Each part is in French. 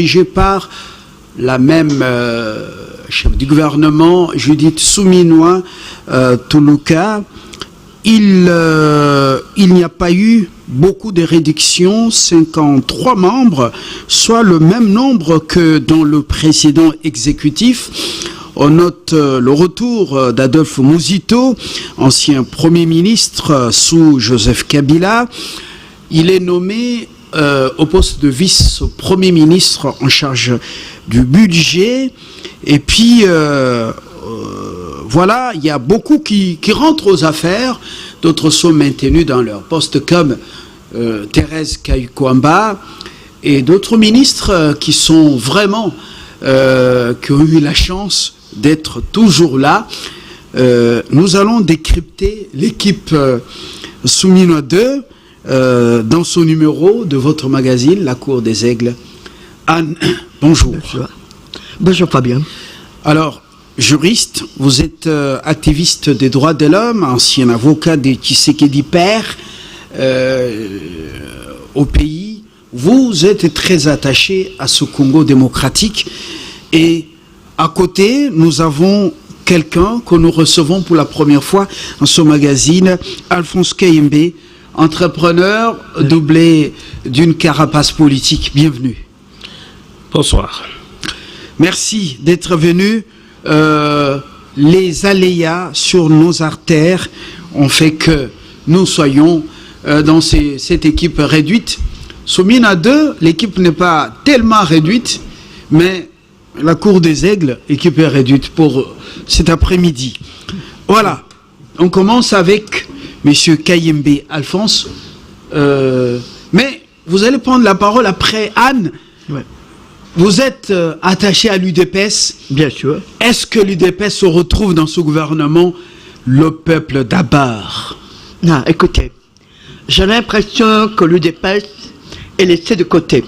dirigé par la même chef du gouvernement, Judith Souminois Toulouka. Il n'y a pas eu beaucoup de réductions, 53 membres, soit le même nombre que dans le précédent exécutif. On note le retour d'Adolphe Mouzito, ancien Premier ministre sous Joseph Kabila. Il est nommé au poste de vice-premier ministre en charge du budget. Et puis, voilà, il y a beaucoup qui rentrent aux affaires, d'autres sont maintenus dans leur poste comme Thérèse Kaykwamba et d'autres ministres qui sont vraiment, qui ont eu la chance d'être toujours là. Nous allons décrypter l'équipe Souminois 2 dans son numéro de votre magazine, La Cour des Aigles. Anne, bonjour. Bonjour. Bonjour Fabien. Alors, juriste, vous êtes activiste des droits de l'homme, ancien avocat de Tshisekedi père au pays. Vous êtes très attaché à ce Congo démocratique. Et à côté, nous avons quelqu'un que nous recevons pour la première fois dans ce magazine, Alphonse Kayembe, entrepreneur doublé d'une carapace politique. Bienvenue. Bonsoir. Merci d'être venu. Les aléas sur nos artères ont fait que nous soyons dans cette équipe réduite. Souminois 2, l'équipe n'est pas tellement réduite, mais la Cour des Aigles, l'équipe est réduite pour cet après-midi. Voilà, on commence avec M. Kayembe Alphonse. Mais vous allez prendre la parole après Anne. Ouais. Vous êtes attaché à l'UDPS. Bien sûr. Est-ce que l'UDPS se retrouve dans ce gouvernement, le peuple d'abord? Non, écoutez, j'ai l'impression que l'UDPS est laissé de côté.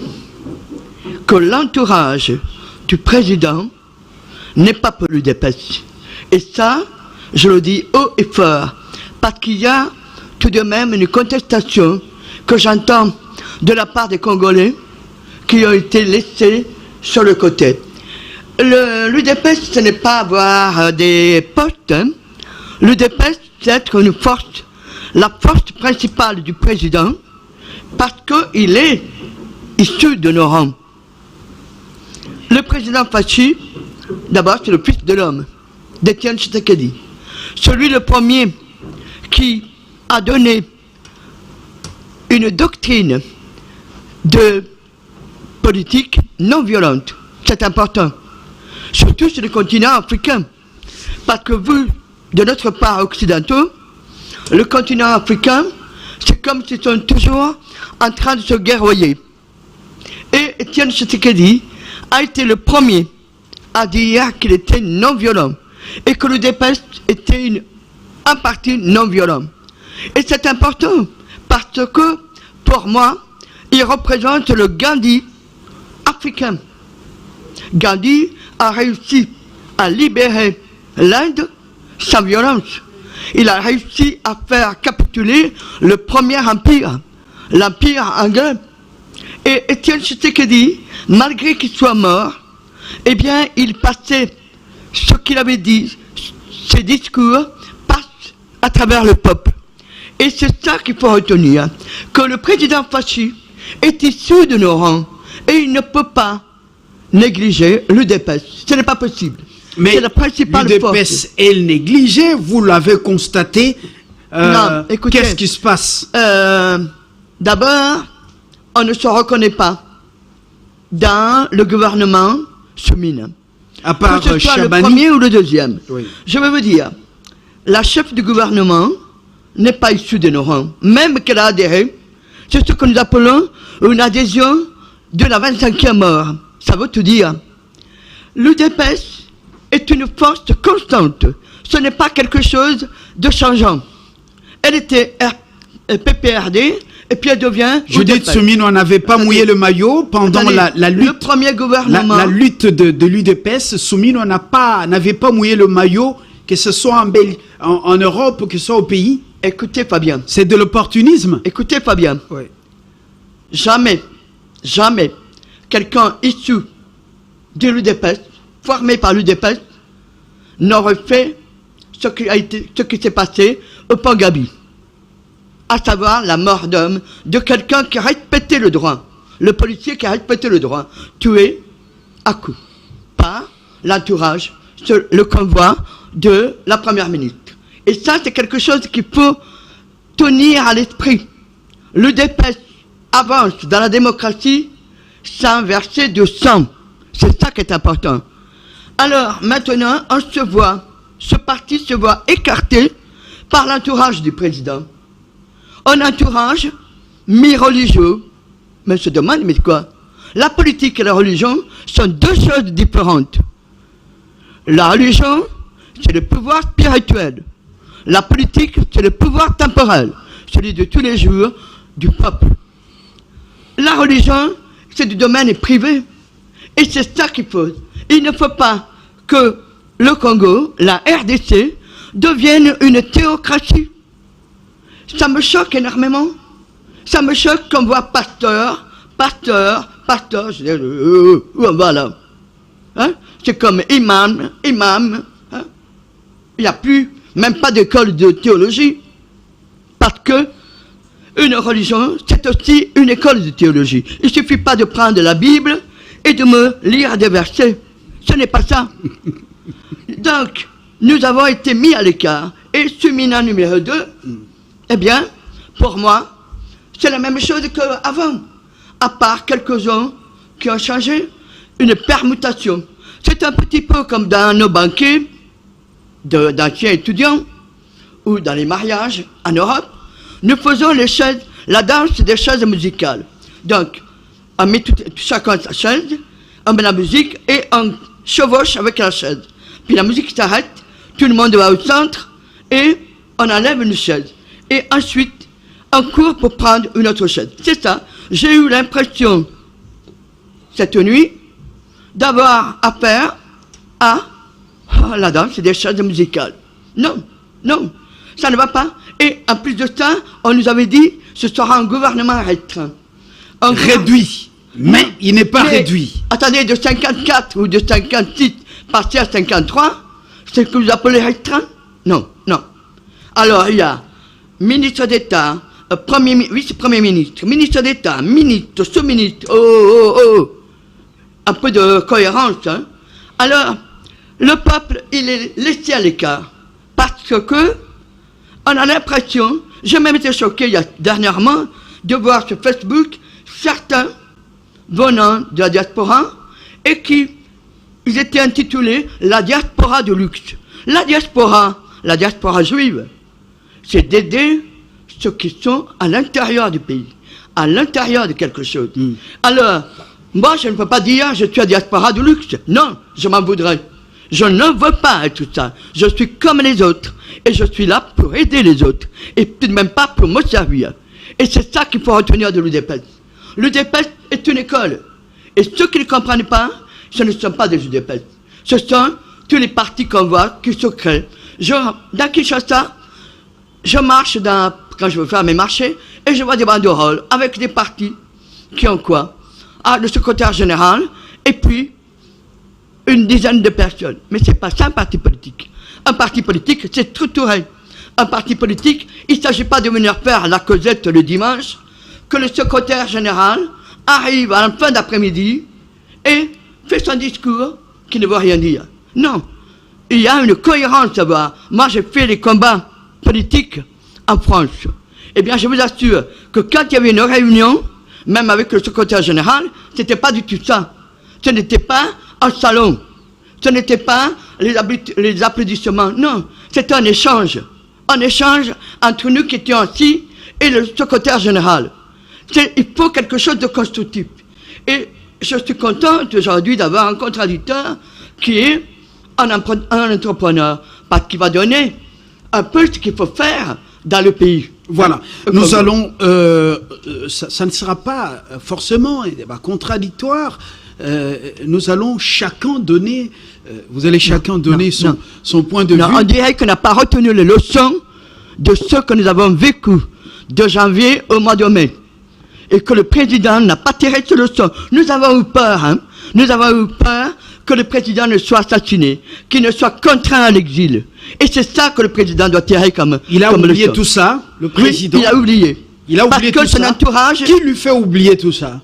Que l'entourage du président n'est pas pour l'UDPS. Et ça, je le dis haut et fort, parce qu'il y a tout de même une contestation que j'entends de la part des Congolais qui ont été laissés sur le côté. L'UDPS, ce n'est pas avoir des postes. Hein. L'UDPS, c'est être une force, la force principale du président, parce qu'il est issu de nos rangs. Le président Fachi, d'abord, c'est le fils de l'homme, d'Étienne Tshisekedi. Celui le premier qui a donné une doctrine de politique non violente. C'est important. Surtout sur le continent africain. Parce que vu de notre part occidentaux, le continent africain, c'est comme s'ils sont toujours en train de se guerroyer. Et Étienne Tshisekedi a été le premier à dire qu'il était non violent et que le l'UDPS était un parti non violent. Et c'est important parce que, pour moi, il représente le Gandhi africain. Gandhi a réussi à libérer l'Inde sans violence. Il a réussi à faire capituler le premier empire, l'empire anglais. Et Étienne Tshisekedi, malgré qu'il soit mort, eh bien, il passait ce qu'il avait dit, ses discours passent à travers le peuple. Et c'est ça qu'il faut retenir, que le président Fachi est issu de nos rangs et il ne peut pas négliger l'UDPS. Ce n'est pas possible. Mais l'UDPS est négligé, vous l'avez constaté. Non, écoutez, qu'est-ce qui se passe? D'abord, on ne se reconnaît pas dans le gouvernement Soumine. À part que ce soit Chabani, le premier ou le deuxième. Oui. Je veux vous dire, la chef du gouvernement n'est pas issue de nos rangs. Même qu'elle a adhéré, c'est ce que nous appelons une adhésion de la 25e heure. Ça veut tout dire. L'UDPS est une force constante. Ce n'est pas quelque chose de changeant. Elle était PPRD, et puis elle devient... Judith Souminois n'avait pas mouillé le maillot pendant la lutte. Le premier gouvernement... La lutte de l'UDPS, Souminois n'avait pas mouillé le maillot, que ce soit en Europe, que ce soit au pays. Écoutez Fabien. C'est de l'opportunisme. Écoutez Fabien. Oui. Jamais quelqu'un issu de l'UDPS, formé par l'UDPS, n'aurait fait ce qui s'est passé au Pont Gabi, à savoir la mort d'homme de quelqu'un qui a respecté le droit, le policier qui a respecté le droit, tué à coups par l'entourage, le convoi de la Première ministre. Et ça, c'est quelque chose qu'il faut tenir à l'esprit. L'UDPS avance dans la démocratie sans verser de sang. C'est ça qui est important. Alors, maintenant, ce parti se voit écarté par l'entourage du président. Un entourage mi-religieux. Mais on se demande, mais quoi? La politique et la religion sont deux choses différentes. La religion, c'est le pouvoir spirituel. La politique, c'est le pouvoir temporel, celui de tous les jours du peuple. La religion, c'est du domaine privé. Et c'est ça qu'il faut. Il ne faut pas que le Congo, la RDC, devienne une théocratie. Ça me choque énormément. Ça me choque qu'on voit pasteur, je dis, où on va là? Hein? C'est comme imam. Hein? Il n'y a plus, même pas d'école de théologie. Parce que une religion, c'est aussi une école de théologie. Il ne suffit pas de prendre la Bible et de me lire des versets. Ce n'est pas ça. Donc, nous avons été mis à l'écart. Et Sumina numéro 2, eh bien, pour moi, c'est la même chose qu'avant. À part quelques-uns qui ont changé, une permutation. C'est un petit peu comme dans nos banquets d'anciens étudiants ou dans les mariages en Europe. Nous faisons la danse des chaises musicales. Donc, on met chacun sa chaise, on met la musique et on chevauche avec la chaise. Puis la musique s'arrête, tout le monde va au centre et on enlève une chaise. Et ensuite, on court pour prendre une autre chaise. C'est ça. J'ai eu l'impression, cette nuit, d'avoir affaire à la danse des chaises musicales. Non, ça ne va pas. Et en plus de ça, on nous avait dit, ce sera un gouvernement restreint. Réduit. Mais il n'est pas réduit. Attendez, de 54 ou de 56 passer à 53, c'est ce que vous appelez restreint? Non. Alors, il y a ministre d'État, vice-premier ministre, ministre d'État, ministre, sous-ministre, un peu de cohérence, hein. Alors, le peuple, il est laissé à l'écart, parce que on a l'impression, j'ai même été choqué dernièrement, de voir sur Facebook, certains venant de la diaspora, et ils étaient intitulés « La diaspora de luxe ». La diaspora juive, c'est d'aider ceux qui sont à l'intérieur du pays, à l'intérieur de quelque chose. Alors, moi, je ne peux pas dire je suis à diaspora de luxe. Non, je m'en voudrais. Je ne veux pas être tout ça. Je suis comme les autres. Et je suis là pour aider les autres. Et tout de même pas pour me servir. Et c'est ça qu'il faut retenir de l'UDPS. L'UDPS est une école. Et ceux qui ne comprennent pas, ce ne sont pas des UDPS. Ce sont tous les partis qu'on voit qui se créent. Dans Kinshasa, je marche quand je veux faire mes marchés, et je vois des banderoles avec des partis qui ont quoi? Le secrétaire général, et puis une dizaine de personnes. Mais ce n'est pas ça un parti politique. Un parti politique, c'est structuré. Un parti politique, il ne s'agit pas de venir faire la causette le dimanche, que le secrétaire général arrive à la fin d'après-midi et fait son discours qui ne veut rien dire. Non, il y a une cohérence à voir. Moi, j'ai fait les combats politiques en France. Eh bien, je vous assure que quand il y avait une réunion, même avec le secrétaire général, ce n'était pas du tout ça. Ce n'était pas un salon. Ce n'était pas les applaudissements. Non, c'était un échange. Un échange entre nous qui étions assis et le secrétaire général. Il faut quelque chose de constructif. Et je suis contente aujourd'hui d'avoir un contradicteur qui est un entrepreneur, parce qu'il va donner un peu ce qu'il faut faire dans le pays. Voilà, nous allons, ça ne sera pas forcément un débat contradictoire, nous allons chacun donner, vous allez chacun donner son point de vue. On dirait qu'on n'a pas retenu les leçons de ce que nous avons vécu de janvier au mois de mai. et que le président n'a pas tiré ce leçon. Nous avons eu peur, hein. Nous avons eu peur que le président ne soit assassiné, qu'il ne soit contraint à l'exil. Et c'est ça que le président doit tirer comme Il a comme oublié leçon. tout ça, le président. Oui, il a oublié. Il a oublié Parce que tout son ça. entourage... Qui lui fait oublier tout ça?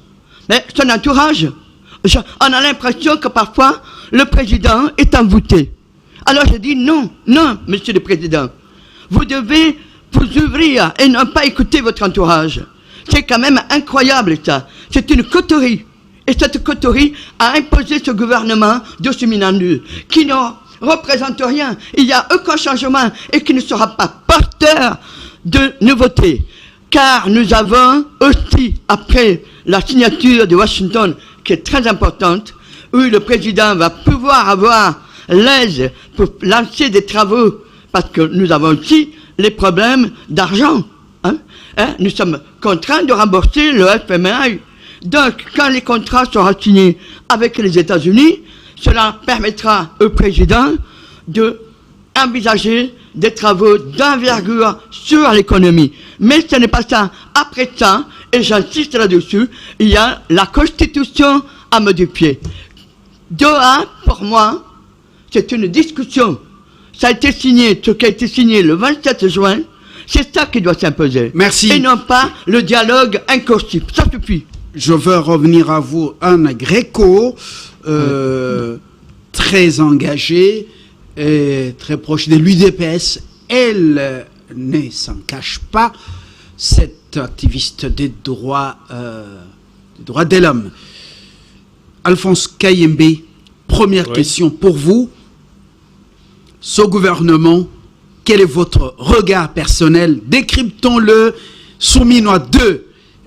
Mais son entourage, on a l'impression que parfois, le président est envoûté. Alors je dis non, non, monsieur le président. Vous devez vous ouvrir et ne pas écouter votre entourage. C'est quand même incroyable ça. C'est une coterie. Et cette coterie a imposé ce gouvernement de Suminandu, qui ne représente rien. Il n'y a aucun changement et qui ne sera pas porteur de nouveautés. Car nous avons aussi, après la signature de Washington, qui est très importante, où le président va pouvoir avoir l'aise pour lancer des travaux, parce que nous avons aussi les problèmes d'argent. Nous sommes contraints de rembourser le FMI. Donc, quand les contrats seront signés avec les États-Unis, cela permettra au président d'envisager des travaux d'envergure sur l'économie. Mais ce n'est pas ça. Après ça, et j'insiste là-dessus, il y a la Constitution à modifier. Doha, pour moi, c'est une discussion. Ça a été signé, ce qui a été signé le 27 juin, c'est ça qui doit s'imposer. Merci. Et non pas le dialogue incursif. Ça suffit. Je veux revenir à vous, Anne Greco, très engagée, et très proche de l'UDPS. Elle ne s'en cache pas, cette activiste des droits de l'homme. Alphonse Kayembe, première question pour vous. Ce gouvernement, quel est votre regard personnel? Décryptons-le. Souminois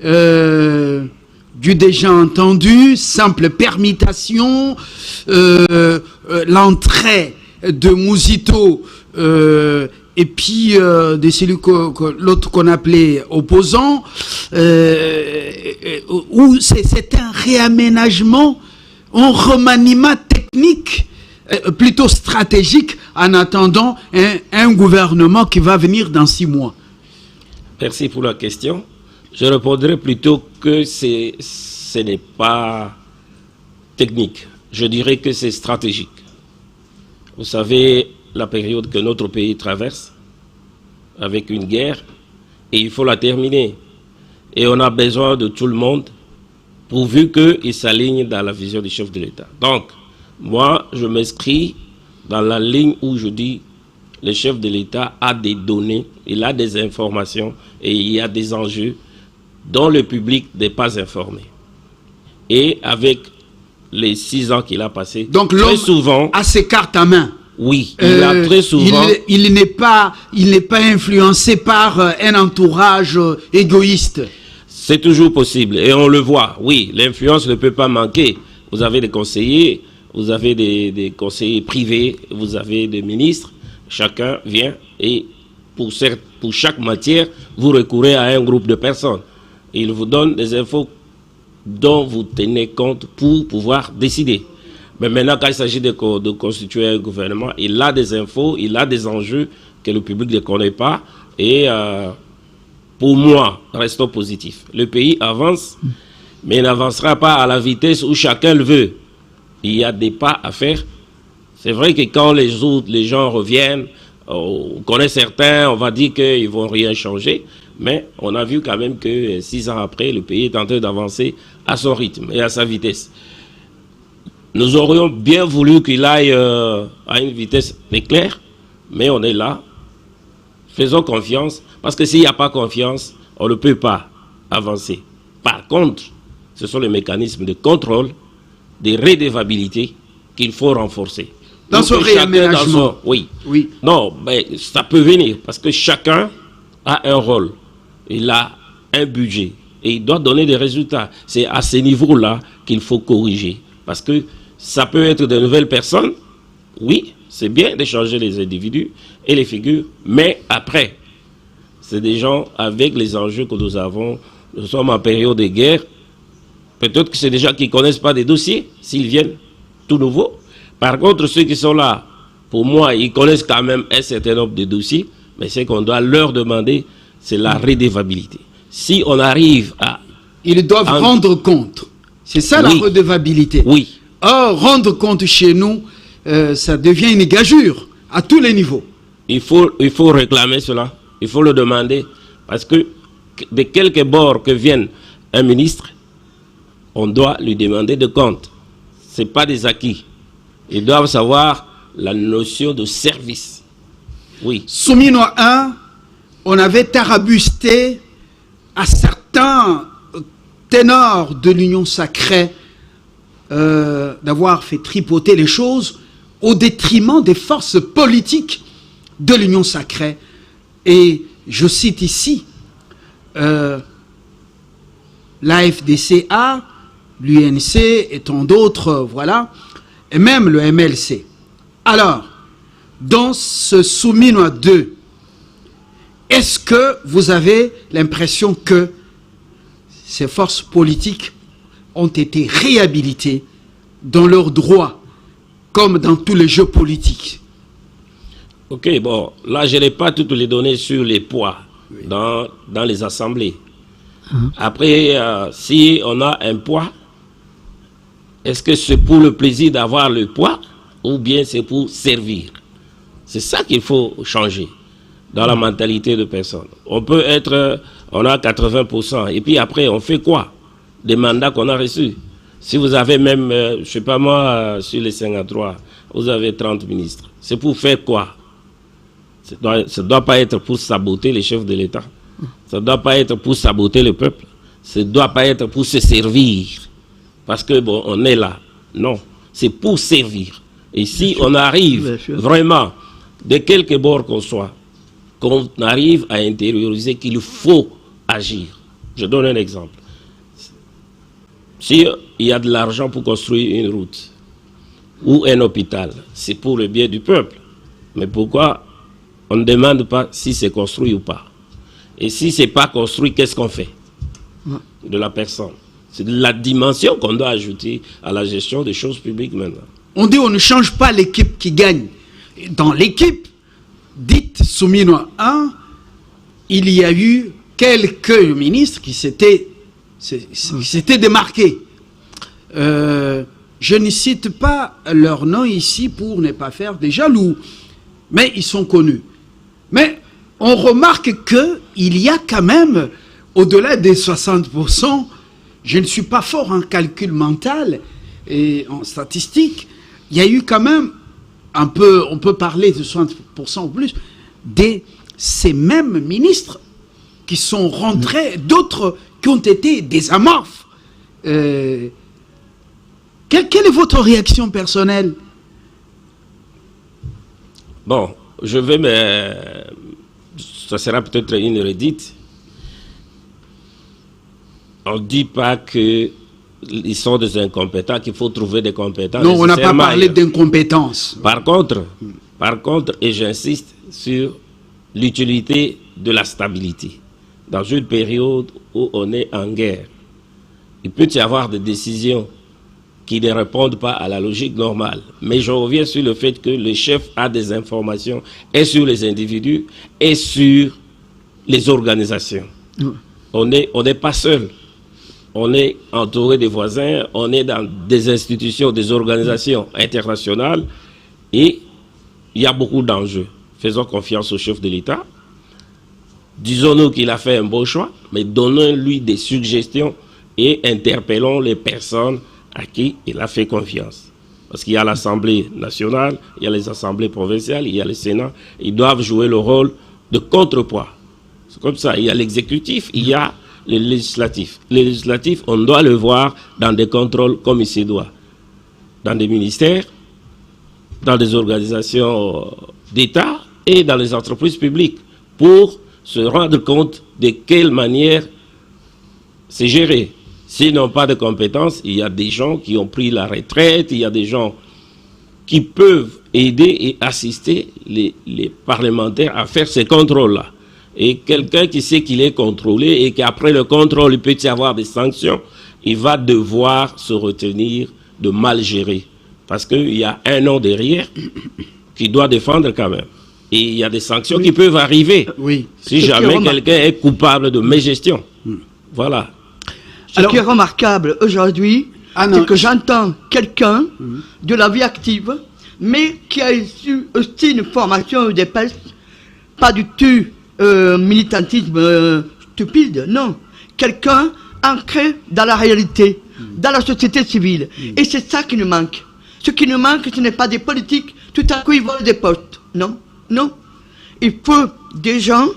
2. Du déjà entendu, simple permutation, l'entrée de Mouzito et puis de celui l'autre qu'on appelait opposant, où c'est un réaménagement, un remaniement technique, plutôt stratégique, en attendant un gouvernement qui va venir dans 6 mois. Merci pour la question. Je répondrai plutôt que ce n'est pas technique. Je dirais que c'est stratégique. Vous savez la période que notre pays traverse avec une guerre et il faut la terminer. Et on a besoin de tout le monde pourvu qu'il s'aligne dans la vision du chef de l'État. Donc, moi, je m'inscris dans la ligne où je dis le chef de l'État a des données, il a des informations et il y a des enjeux dont le public n'est pas informé. Et avec les 6 ans qu'il a passés, donc très souvent, a ses cartes en main. Oui, il a très souvent... Il n'est pas influencé par un entourage égoïste. C'est toujours possible et on le voit. Oui, l'influence ne peut pas manquer. Vous avez des conseillers, vous avez des conseillers privés, vous avez des ministres. Chacun vient et pour chaque matière, vous recourez à un groupe de personnes. Il vous donne des infos dont vous tenez compte pour pouvoir décider. Mais maintenant, quand il s'agit de constituer un gouvernement, il a des infos, il a des enjeux que le public ne connaît pas. Et pour moi, restons positifs. Le pays avance, mais il n'avancera pas à la vitesse où chacun le veut. Il y a des pas à faire. C'est vrai que quand les gens reviennent, on connaît certains, on va dire qu'ils ne vont rien changer. Mais on a vu quand même que 6 ans après, le pays est en train d'avancer à son rythme et à sa vitesse. Nous aurions bien voulu qu'il aille à une vitesse éclair, mais on est là. Faisons confiance, parce que s'il n'y a pas confiance, on ne peut pas avancer. Par contre, ce sont les mécanismes de contrôle, de redevabilité qu'il faut renforcer. Dans ce réaménagement. Oui. Non, mais ça peut venir, parce que chacun a un rôle. Il a un budget et il doit donner des résultats. C'est à ce niveau-là qu'il faut corriger. Parce que ça peut être de nouvelles personnes. Oui, c'est bien d'échanger les individus et les figures. Mais après, c'est des gens avec les enjeux que nous avons. Nous sommes en période de guerre. Peut-être que c'est des gens qui ne connaissent pas des dossiers, s'ils viennent tout nouveau. Par contre, ceux qui sont là, pour moi, ils connaissent quand même un certain nombre de dossiers. Mais ce qu'on doit leur demander, c'est la redevabilité. Si on arrive à Ils doivent rendre compte. C'est ça la redevabilité. Oui. Or, rendre compte chez nous, ça devient une gageure à tous les niveaux. Il faut réclamer cela. Il faut le demander. Parce que de quelque bord que vienne un ministre, on doit lui demander de compte. Ce n'est pas des acquis. Ils doivent savoir la notion de service. Oui. Souminois 1, on avait tarabusté à certains ténors de l'Union sacrée d'avoir fait tripoter les choses au détriment des forces politiques de l'Union sacrée. Et je cite ici l'AFDCA, l'UNC et tant d'autres, voilà, et même le MLC. Alors, dans ce Souminois 2, est-ce que vous avez l'impression que ces forces politiques ont été réhabilitées dans leurs droits, comme dans tous les jeux politiques? Ok, bon, là, je n'ai pas toutes les données sur les poids dans les assemblées. Après, si on a un poids, est-ce que c'est pour le plaisir d'avoir le poids ou bien c'est pour servir? C'est ça qu'il faut changer dans la mentalité de personnes. On peut être, on a 80%, et puis après, on fait quoi des mandats qu'on a reçus? Si vous avez même, je ne sais pas moi, sur les 53, vous avez 30 ministres. C'est pour faire quoi? Ça ne doit pas être pour saboter les chefs de l'État. Ça ne doit pas être pour saboter le peuple. Ça ne doit pas être pour se servir. Parce que, bon, on est là. Non, c'est pour servir. Et si on arrive vraiment, de quelque bord qu'on soit, qu'on arrive à intérioriser qu'il faut agir. Je donne un exemple. S'il y a de l'argent pour construire une route ou un hôpital, c'est pour le bien du peuple. Mais pourquoi on ne demande pas si c'est construit ou pas? Et si ce n'est pas construit, qu'est-ce qu'on fait de la personne? C'est la dimension qu'on doit ajouter à la gestion des choses publiques maintenant. On dit on ne change pas l'équipe qui gagne. Dans l'équipe dite Souminois 1, il y a eu quelques ministres qui s'étaient démarqués. Je ne cite pas leur nom ici pour ne pas faire des jaloux, mais ils sont connus. Mais on remarque qu'il y a quand même, au-delà des 60%, je ne suis pas fort en calcul mental et en statistique, il y a eu quand même un peu, on peut parler de 60% ou plus, ces mêmes ministres qui sont rentrés, d'autres qui ont été des amorphes. Quelle est votre réaction personnelle? Bon, je vais ça sera peut-être une redite. On ne dit pas qu'ils sont des incompétents, qu'il faut trouver des compétents. Non, on n'a pas parlé d'incompétence. Par contre, et j'insiste sur l'utilité de la stabilité. Dans une période où on est en guerre, il peut y avoir des décisions qui ne répondent pas à la logique normale. Mais je reviens sur le fait que le chef a des informations et sur les individus et sur les organisations. On n'est pas seul. On est entouré des voisins, on est dans des institutions, des organisations internationales et il y a beaucoup d'enjeux. Faisons confiance au chef de l'État. Disons-nous qu'il a fait un bon choix, mais donnons-lui des suggestions et interpellons les personnes à qui il a fait confiance. Parce qu'il y a l'Assemblée nationale, il y a les assemblées provinciales, il y a le Sénat. Ils doivent jouer le rôle de contrepoids. C'est comme ça. Il y a l'exécutif, il y a le législatif. Le législatif, on doit le voir dans des contrôles comme il se doit. Dans des ministères, dans des organisations d'État et dans les entreprises publiques pour se rendre compte de quelle manière c'est géré. S'ils n'ont pas de compétences, il y a des gens qui ont pris la retraite, il y a des gens qui peuvent aider et assister les parlementaires à faire ces contrôles-là. Et quelqu'un qui sait qu'il est contrôlé et qu'après le contrôle, il peut y avoir des sanctions, il va devoir se retenir de mal gérer. Parce qu'il y a un nom derrière qui doit défendre quand même. Et il y a des sanctions qui peuvent arriver si jamais quelqu'un est coupable de mégestion. Voilà. Ce qui est remarquable aujourd'hui, c'est que j'entends quelqu'un de la vie active, mais qui a eu aussi une formation au DPS, pas du tout militantisme stupide, non. Quelqu'un ancré dans la réalité, dans la société civile. Et c'est ça qui nous manque. Ce qui nous manque, ce n'est pas des politiques, tout à coup ils volent des postes. Non, non. Il faut des gens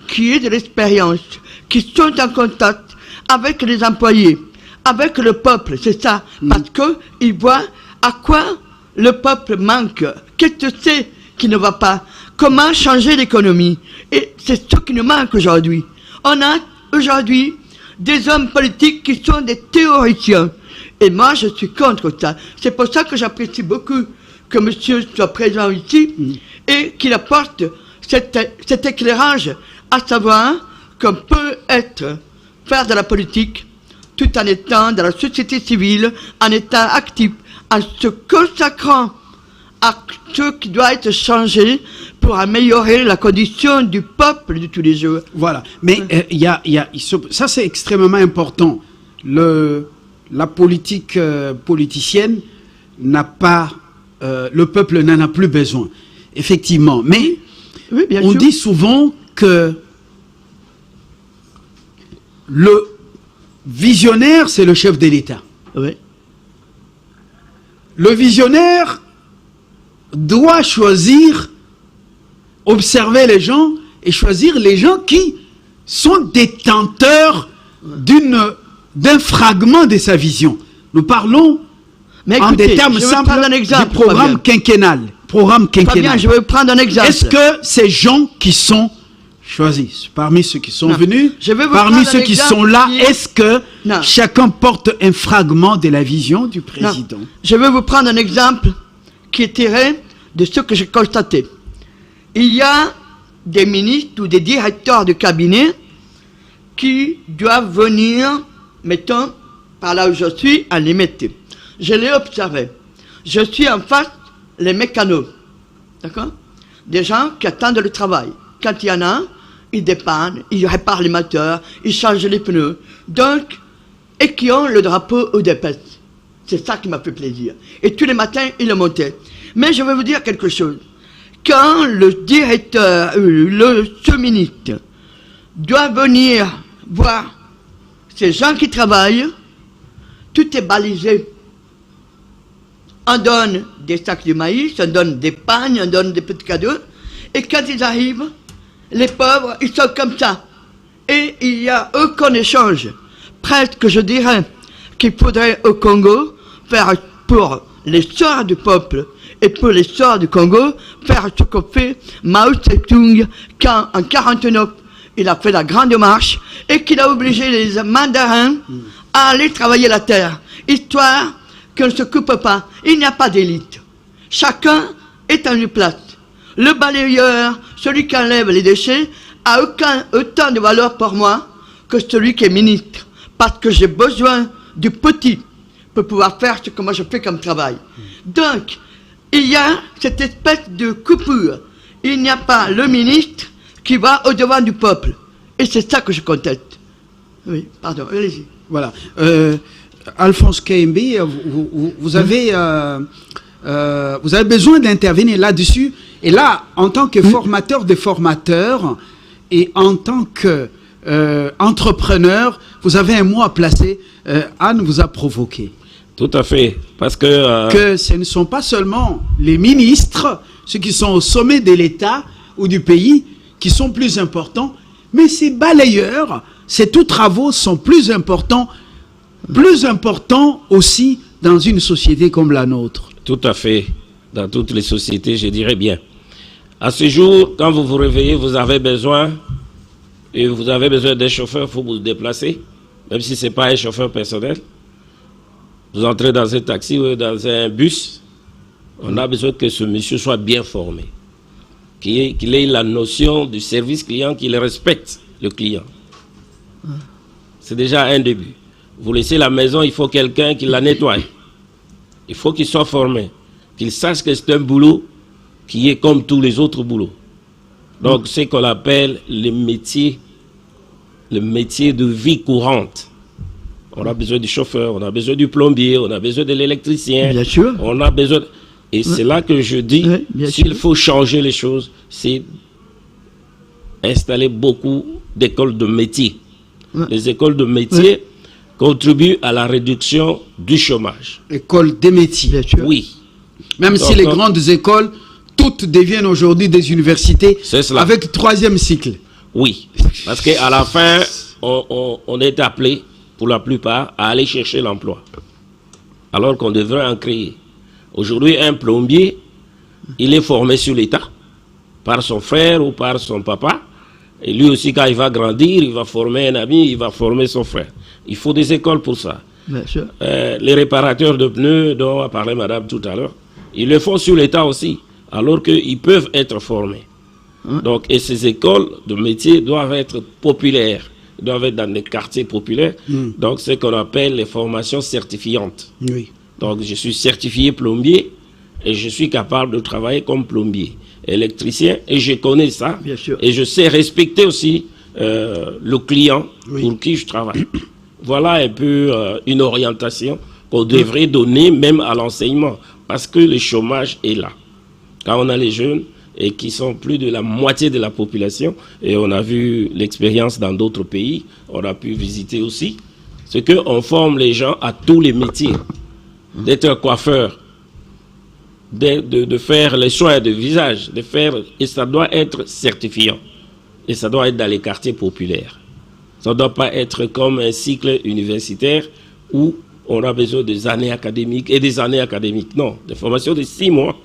qui aient de l'expérience, qui sont en contact avec les employés, avec le peuple, c'est ça. Parce qu'ils voient à quoi le peuple manque. Qu'est-ce que c'est qui ne va pas? Comment changer l'économie? Et c'est ce qui nous manque aujourd'hui. On a aujourd'hui des hommes politiques qui sont des théoriciens. Et moi, je suis contre ça. C'est pour ça que j'apprécie beaucoup que monsieur soit présent ici et qu'il apporte cet éclairage, à savoir qu'on peut faire de la politique tout en étant dans la société civile, en étant actif, en se consacrant à ce qui doit être changé pour améliorer la condition du peuple de tous les jours. Voilà. Mais ça, c'est extrêmement important. La politique politicienne n'a pas... le peuple n'en a plus besoin. Effectivement. Mais oui, on dit souvent que le visionnaire, c'est le chef de l'État. Oui. Le visionnaire doit choisir, observer les gens et choisir les gens qui sont détenteurs d'un fragment de sa vision. Nous parlons en des termes simples du programme quinquennal. Fabien, je vais prendre un exemple. Est-ce que ces gens qui sont choisis, parmi ceux qui sont venus, parmi ceux qui sont là, est-ce que chacun porte un fragment de la vision du président? Je vais vous prendre un exemple qui est tiré de ce que j'ai constaté. Il y a des ministres ou des directeurs de cabinet qui doivent venir, mettons, par là où je suis, à limiter. Je l'ai observé. Je suis en face les mécanos, d'accord? Des gens qui attendent le travail. Quand il y en a, ils dépannent, ils réparent les moteurs, ils changent les pneus. Donc, et qui ont le drapeau au DPS. C'est ça qui m'a fait plaisir. Et tous les matins, ils le montaient. Mais je vais vous dire quelque chose. Quand le directeur, ce ministre, doit venir voir ces gens qui travaillent, tout est balisé. On donne des sacs de maïs, on donne des pagnes, on donne des petits cadeaux. Et quand ils arrivent, les pauvres, ils sont comme ça. Et il n'y a aucun échange. Presque, je dirais, qu'il faudrait au Congo faire pour les sœurs du peuple et pour les sœurs du Congo, faire ce que fait Mao Tse-tung quand, en 1949, il a fait la grande marche et qu'il a obligé les mandarins à aller travailler la terre, histoire qu'on ne se coupe pas. Il n'y a pas d'élite. Chacun est à une place. Le balayeur, celui qui enlève les déchets, a autant de valeur pour moi que celui qui est ministre. Parce que j'ai besoin du petit pour pouvoir faire ce que moi je fais comme travail. Donc, il y a cette espèce de coupure. Il n'y a pas le ministre qui va au-devant du peuple. Et c'est ça que je conteste. Oui, pardon, allez-y. Voilà. Alphonse Kayembe, vous avez besoin d'intervenir là-dessus. Et là, en tant que formateur de formateurs et en tant que entrepreneur, vous avez un mot à placer. Anne vous a provoqué. Tout à fait, parce que... Que ce ne sont pas seulement les ministres, ceux qui sont au sommet de l'État ou du pays, qui sont plus importants, mais ces balayeurs, ces tous travaux sont plus importants aussi dans une société comme la nôtre. Tout à fait, dans toutes les sociétés, je dirais bien. À ce jour, quand vous vous réveillez, vous avez besoin d'un chauffeur, il faut vous déplacer, même si ce n'est pas un chauffeur personnel. Vous entrez dans un taxi ou dans un bus, on a besoin que ce monsieur soit bien formé, qu'il ait la notion du service client, qu'il respecte le client. C'est déjà un début. Vous laissez la maison, il faut quelqu'un qui la nettoie. Il faut qu'il soit formé, qu'il sache que c'est un boulot qui est comme tous les autres boulots. Donc, c'est qu'on appelle le métier de vie courante. On a besoin du chauffeur, on a besoin du plombier, on a besoin de l'électricien. Bien sûr. On a besoin... Et c'est là que je dis, s'il faut changer les choses, c'est installer beaucoup d'écoles de métiers. Les écoles de métiers contribuent à la réduction du chômage. École des métiers. Bien sûr. Oui. Même si les grandes écoles, toutes deviennent aujourd'hui des universités avec 3e cycle. Oui. Parce qu'à la fin, on est appelé, pour la plupart, à aller chercher l'emploi. Alors qu'on devrait en créer. Aujourd'hui, un plombier, il est formé sur l'État, par son frère ou par son papa. Et lui aussi, quand il va grandir, il va former un ami, il va former son frère. Il faut des écoles pour ça. Bien sûr. Les réparateurs de pneus, dont a parlé madame tout à l'heure, ils le font sur l'État aussi, alors qu'ils peuvent être formés. Donc, et ces écoles de métiers doivent être populaires, doivent être dans des quartiers populaires. Donc, c'est ce qu'on appelle les formations certifiantes. Oui. Donc, je suis certifié plombier et je suis capable de travailler comme plombier, électricien, et je connais ça. Bien sûr. Et je sais respecter aussi le client pour qui je travaille. Voilà un peu une orientation qu'on devrait donner même à l'enseignement, parce que le chômage est là. Quand on a les jeunes, et qui sont plus de la moitié de la population, et on a vu l'expérience dans d'autres pays, on a pu visiter aussi, c'est qu'on forme les gens à tous les métiers. D'être coiffeur, de faire les soins de visage, et ça doit être certifiant. Et ça doit être dans les quartiers populaires. Ça ne doit pas être comme un cycle universitaire où on a besoin des années académiques et des années académiques. Non, des formations de 6 mois.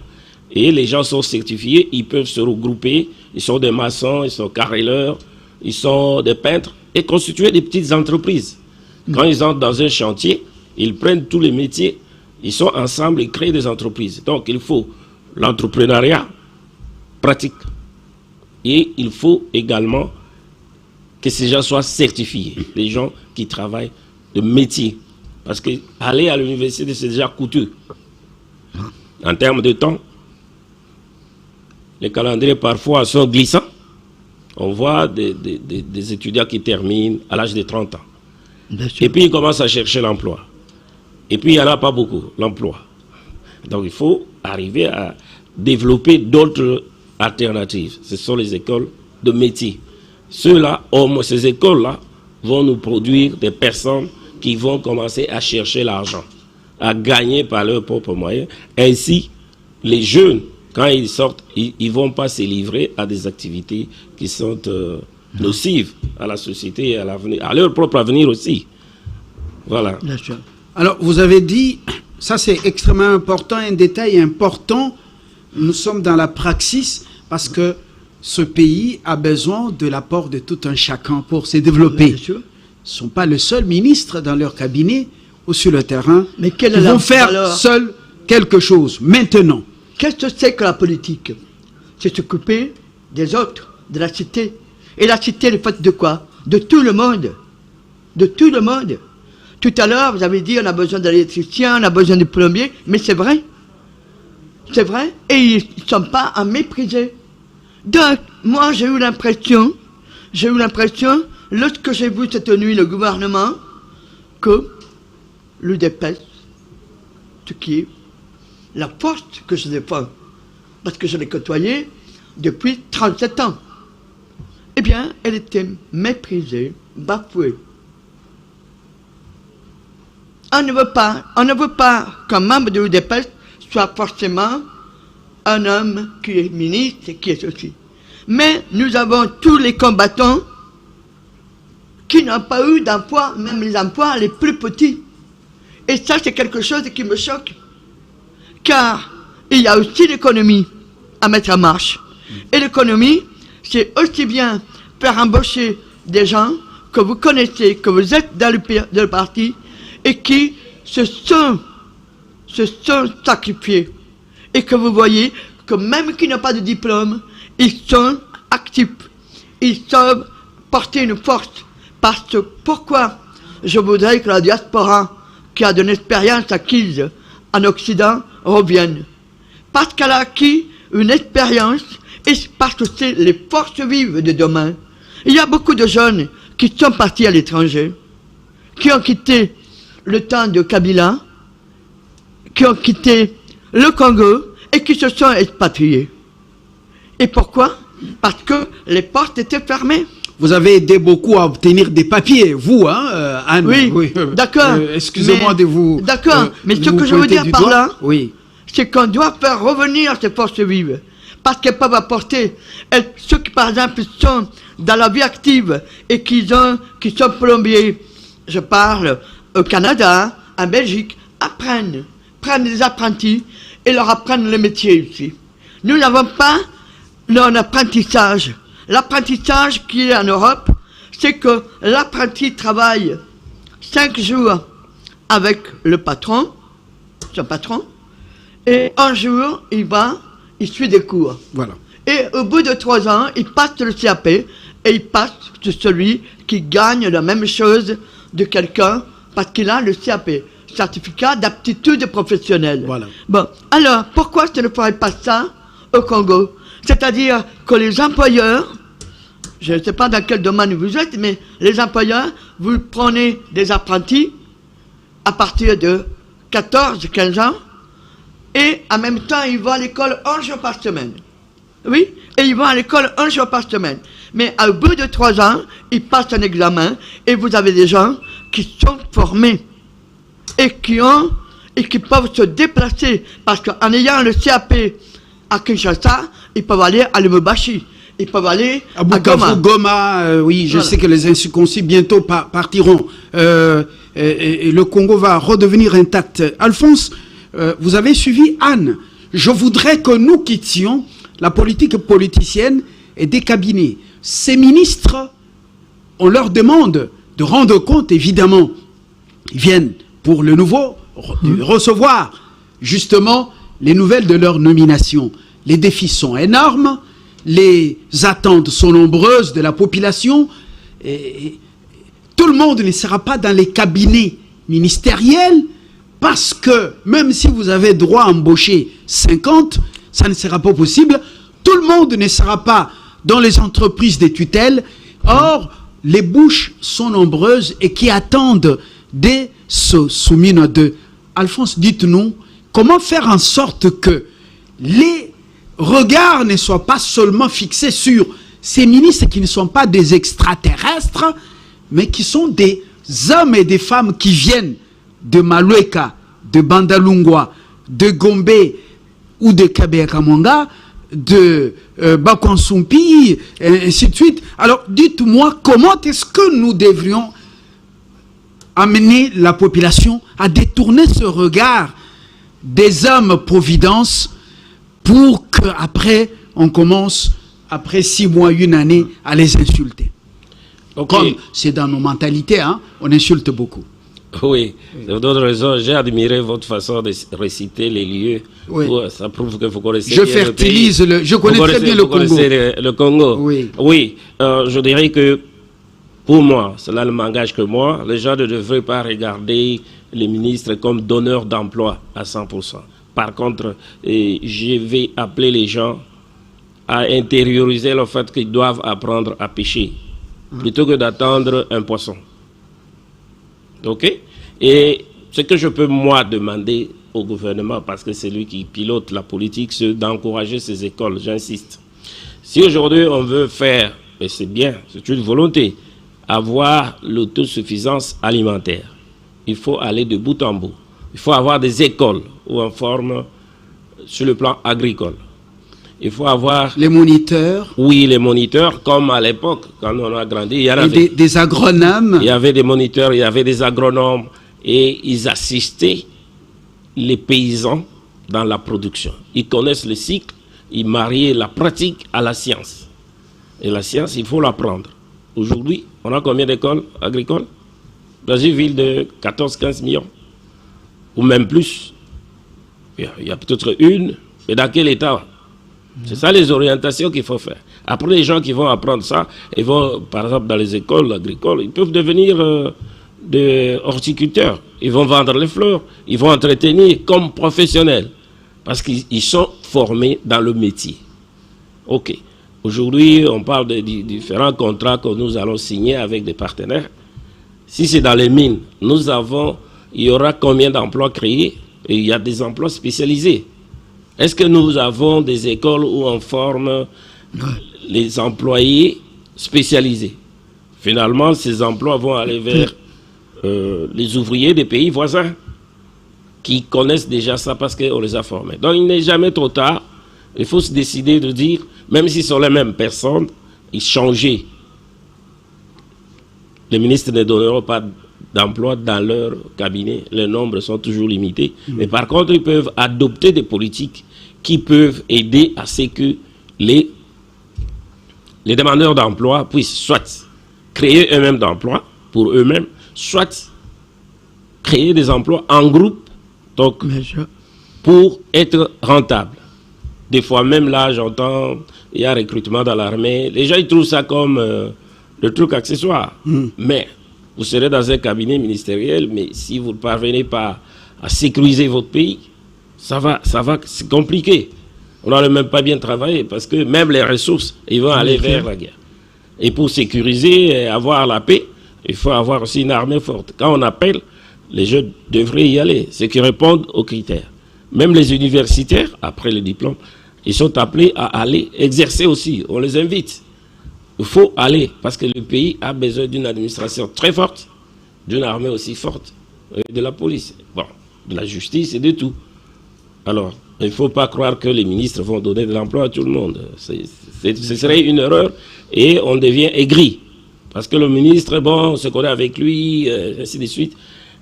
Et les gens sont certifiés, ils peuvent se regrouper, ils sont des maçons, ils sont carreleurs, ils sont des peintres, et constituer des petites entreprises. Quand ils entrent dans un chantier, ils prennent tous les métiers, ils sont ensemble, ils créent des entreprises. Donc il faut l'entrepreneuriat pratique. Et il faut également que ces gens soient certifiés, les gens qui travaillent de métier. Parce que aller à l'université, c'est déjà coûteux. En termes de temps, les calendriers parfois sont glissants. On voit des étudiants qui terminent à l'âge de 30 ans. Et puis ils commencent à chercher l'emploi. Et puis il n'y en a pas beaucoup, l'emploi. Donc il faut arriver à développer d'autres alternatives. Ce sont les écoles de métier. Ces écoles-là vont nous produire des personnes qui vont commencer à chercher l'argent, à gagner par leurs propres moyens. Ainsi, les jeunes, quand ils sortent, ils ne vont pas se livrer à des activités qui sont nocives à la société et à leur propre avenir aussi. Voilà. Alors, vous avez dit, ça c'est extrêmement important, un détail important, nous sommes dans la praxis parce que ce pays a besoin de l'apport de tout un chacun pour se développer. Ils ne sont pas les seuls ministres dans leur cabinet ou sur le terrain. Mais ils vont faire seuls quelque chose, maintenant. Qu'est-ce que c'est que la politique? C'est s'occuper des autres, de la cité. Et la cité, elle est faite de quoi? De tout le monde. De tout le monde. Tout à l'heure, vous avez dit on a besoin d'électriciens, on a besoin de plombiers, mais c'est vrai. C'est vrai. Et ils ne sont pas à mépriser. Donc, moi, j'ai eu l'impression, lorsque j'ai vu cette nuit le gouvernement, que l'UDPS, ce qui est la force que je défends, parce que je l'ai côtoyée depuis 37 ans, eh bien, elle était méprisée, bafouée. On ne veut pas qu'un membre de l'UDPS soit forcément un homme qui est ministre et qui est ceci. Mais nous avons tous les combattants qui n'ont pas eu d'emploi, même les emplois les plus petits. Et ça, c'est quelque chose qui me choque. Car il y a aussi l'économie à mettre en marche. Et l'économie, c'est aussi bien faire embaucher des gens que vous connaissez, que vous êtes dans le parti, et qui se sont sacrifiés. Et que vous voyez que même qui n'ont pas de diplôme, ils sont actifs. Ils savent porter une force. Parce que pourquoi je voudrais que la diaspora, qui a de l'expérience acquise en Occident, revienne? Parce qu'elle a acquis une expérience et parce que c'est les forces vives de demain. Il y a beaucoup de jeunes qui sont partis à l'étranger, qui ont quitté le temps de Kabila, qui ont quitté le Congo et qui se sont expatriés. Et pourquoi? Parce que les portes étaient fermées. Vous avez aidé beaucoup à obtenir des papiers, vous, hein, Anne? Oui, d'accord. Excusez-moi de vous... D'accord, mais ce que je veux dire par là, oui, c'est qu'on doit faire revenir ces forces vives. Parce qu'elles peuvent apporter, ceux qui par exemple sont dans la vie active et qui sont plombiers, je parle au Canada, en Belgique, prennent des apprentis et leur apprennent le métier ici. Nous n'avons pas un apprentissage. L'apprentissage qui est en Europe, c'est que l'apprenti travaille 5 jours avec le patron, son patron, et un jour, il suit des cours. voilà. Et au bout de 3 ans, il passe le CAP et il passe de celui qui gagne la même chose de quelqu'un parce qu'il a le CAP, certificat d'aptitude professionnelle. Voilà. Bon, alors, pourquoi ce ne ferait pas ça au Congo? C'est-à-dire que les employeurs, je ne sais pas dans quel domaine vous êtes, mais les employeurs, vous prenez des apprentis à partir de 14, 15 ans, et en même temps, ils vont à l'école 1 jour par semaine. Oui, et ils vont à l'école 1 jour par semaine. Mais au bout de 3 ans, ils passent un examen, et vous avez des gens qui sont formés, et qui peuvent se déplacer, parce qu'en ayant le CAP à Kinshasa, ils peuvent aller à Lubumbashi, ils peuvent aller à Goma. Oui, je sais que les incirconcis bientôt partiront. Et le Congo va redevenir intact. Alphonse, vous avez suivi Anne. Je voudrais que nous quittions la politique politicienne et des cabinets. Ces ministres, on leur demande de rendre compte, évidemment. Ils viennent pour le nouveau recevoir justement les nouvelles de leur nomination. Les défis sont énormes, les attentes sont nombreuses de la population. Et tout le monde ne sera pas dans les cabinets ministériels parce que même si vous avez droit à embaucher 50, ça ne sera pas possible. Tout le monde ne sera pas dans les entreprises des tutelles. Or, les bouches sont nombreuses et qui attendent des soumines de... Alphonse, dites-nous, comment faire en sorte que les regards ne soient pas seulement fixés sur ces ministres qui ne sont pas des extraterrestres, mais qui sont des hommes et des femmes qui viennent de Malueka, de Bandalungwa, de Gombe ou de Kabeyakamanga, de Bakonsumpi, et ainsi de suite. Alors, dites-moi, comment est-ce que nous devrions amener la population à détourner ce regard des hommes providence pour qu'après, on commence, après 6 mois, 1 année, à les insulter. Okay. Comme c'est dans nos mentalités, hein, on insulte beaucoup. Oui, pour d'autres raisons, j'ai admiré votre façon de réciter les lieux. Oui. Ça prouve que vous connaissez bien fertilise le pays. Je connais très bien le Congo. Le Congo. Oui. Oui, je dirais que pour moi, cela ne m'engage que moi, les gens ne devraient pas regarder les ministres comme donneurs d'emploi à 100%. Par contre, je vais appeler les gens à intérioriser le fait qu'ils doivent apprendre à pêcher plutôt que d'attendre un poisson. Ok? Et ce que je peux, moi, demander au gouvernement, parce que c'est lui qui pilote la politique, c'est d'encourager ces écoles, j'insiste. Si aujourd'hui on veut faire, et c'est bien, c'est une volonté, avoir l'autosuffisance alimentaire, il faut aller de bout en bout. Il faut avoir des écoles où on forme sur le plan agricole. Il faut avoir... Les moniteurs. Oui, les moniteurs, comme à l'époque, quand on a grandi. Il y avait des agronomes. Il y avait des moniteurs, il y avait des agronomes. Et ils assistaient les paysans dans la production. Ils connaissent le cycle, ils mariaient la pratique à la science. Et la science, il faut l'apprendre. Aujourd'hui, on a combien d'écoles agricoles? Dans une ville de 14-15 millions. Ou même plus. Il y a peut-être une, mais dans quel état? C'est ça les orientations qu'il faut faire. Après, les gens qui vont apprendre ça, ils vont, par exemple, dans les écoles agricoles, ils peuvent devenir des horticulteurs. Ils vont vendre les fleurs, ils vont entretenir comme professionnels. Parce qu'ils sont formés dans le métier. Ok. Aujourd'hui, on parle de différents contrats que nous allons signer avec des partenaires. Si c'est dans les mines, nous avons il y aura combien d'emplois créés? Et il y a des emplois spécialisés. Est-ce que nous avons des écoles où on forme les employés spécialisés? Finalement, ces emplois vont aller vers les ouvriers des pays voisins qui connaissent déjà ça parce qu'on les a formés. Donc il n'est jamais trop tard. Il faut se décider de dire, même si ce sont les mêmes personnes, ils changer. Les ministres ne donneront pas d'emploi dans leur cabinet. Les nombres sont toujours limités. Mais par contre, ils peuvent adopter des politiques qui peuvent aider à ce que les demandeurs d'emploi puissent soit créer eux-mêmes d'emplois pour eux-mêmes, soit créer des emplois en groupe, donc pour être rentables. Des fois même là, j'entends, il y a recrutement dans l'armée. Les gens ils trouvent ça comme le truc accessoire. Mais vous serez dans un cabinet ministériel, mais si vous ne parvenez pas à sécuriser votre pays, ça va, c'est compliqué. On n'aurait même pas bien travaillé parce que même les ressources, ils vont aller vers la guerre. Et pour sécuriser et avoir la paix, il faut avoir aussi une armée forte. Quand on appelle, les jeunes devraient y aller, ceux qui répondent aux critères. Même les universitaires, après le diplôme, ils sont appelés à aller exercer aussi. On les invite. Il faut aller parce que le pays a besoin d'une administration très forte, d'une armée aussi forte, de la police, bon, de la justice et de tout. Alors, il ne faut pas croire que les ministres vont donner de l'emploi à tout le monde. Ce serait une erreur et on devient aigri. Parce que le ministre, bon, on se connaît avec lui, ainsi de suite,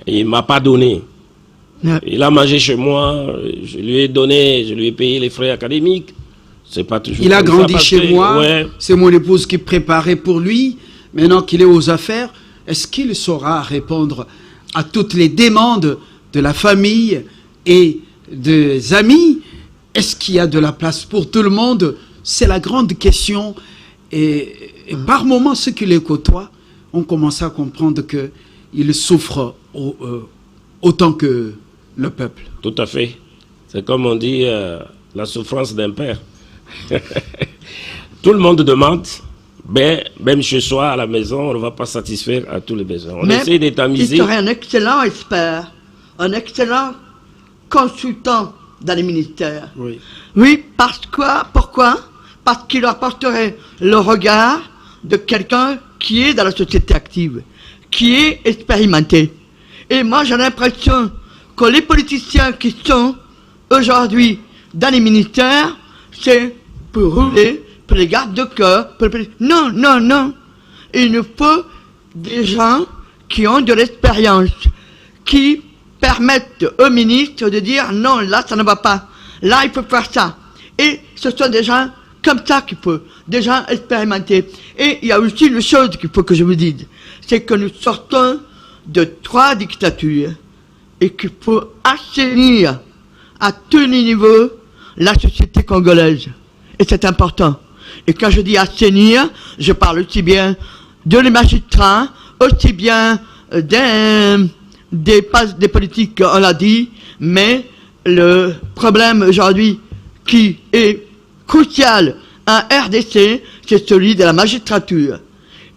et il ne m'a pas donné. Il a mangé chez moi, je lui ai donné, je lui ai payé les frais académiques. C'est pas toujours il a grandi ça chez moi, ouais. C'est mon épouse qui préparait pour lui. Maintenant qu'il est aux affaires, est-ce qu'il saura répondre à toutes les demandes de la famille et des amis? Est-ce qu'il y a de la place pour tout le monde? C'est la grande question. Et par moments, ceux qui les côtoient ont commencé à comprendre qu'ils souffrent autant que le peuple. Tout à fait. C'est comme on dit, la souffrance d'un père. Tout le monde demande, mais même chez soi, à la maison, on ne va pas satisfaire à tous les besoins. On essaie d'étamiser. Il serait un excellent expert, un excellent consultant dans les ministères. Oui. Oui, pourquoi? Parce qu'il apporterait le regard de quelqu'un qui est dans la société active, qui est expérimenté. Et moi, j'ai l'impression que les politiciens qui sont aujourd'hui dans les ministères, c'est pour rouler, pour les gardes de cœur. Non, non, non. Il nous faut des gens qui ont de l'expérience, qui permettent aux ministres de dire non, là, ça ne va pas. Là, il faut faire ça. Et ce sont des gens comme ça qu'il faut, des gens expérimentés. Et il y a aussi une chose qu'il faut que je vous dise, c'est que nous sortons de 3 dictatures et qu'il faut assainir à tous les niveaux la société congolaise. Et c'est important. Et quand je dis assainir, je parle aussi bien de les magistrats, aussi bien des politiques, on l'a dit, mais le problème aujourd'hui qui est crucial en RDC, c'est celui de la magistrature.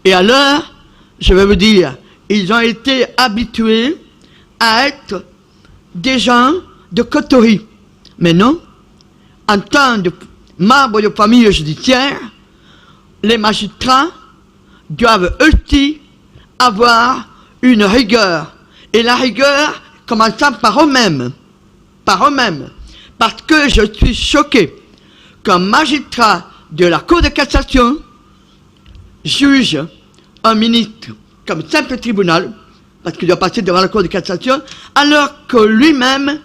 Et alors, je vais vous dire, ils ont été habitués à être des gens de coterie. Mais non, en tant que membres de famille judiciaire, les magistrats doivent aussi avoir une rigueur. Et la rigueur commençant par eux-mêmes. Par eux-mêmes. Parce que je suis choqué qu'un magistrat de la Cour de cassation juge un ministre comme simple tribunal, parce qu'il doit passer devant la Cour de cassation, alors que lui-même,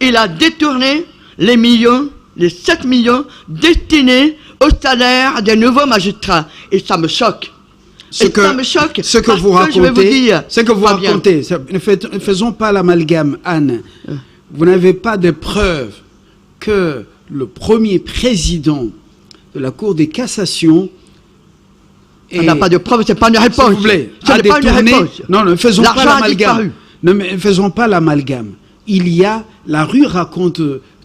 il a détourné les millions, les 7 millions destinés au salaire des nouveaux magistrats. Et ça me choque. Ce que vous racontez, ne faisons pas l'amalgame, Anne. Vous n'avez pas de preuve que le premier président de la Cour de cassation on n'a pas de preuve, c'est pas une réponse. S'il vous plaît, ce n'est pas une réponse. Non, ne faisons pas l'amalgame. Ne faisons pas l'amalgame. Il y a, la rue raconte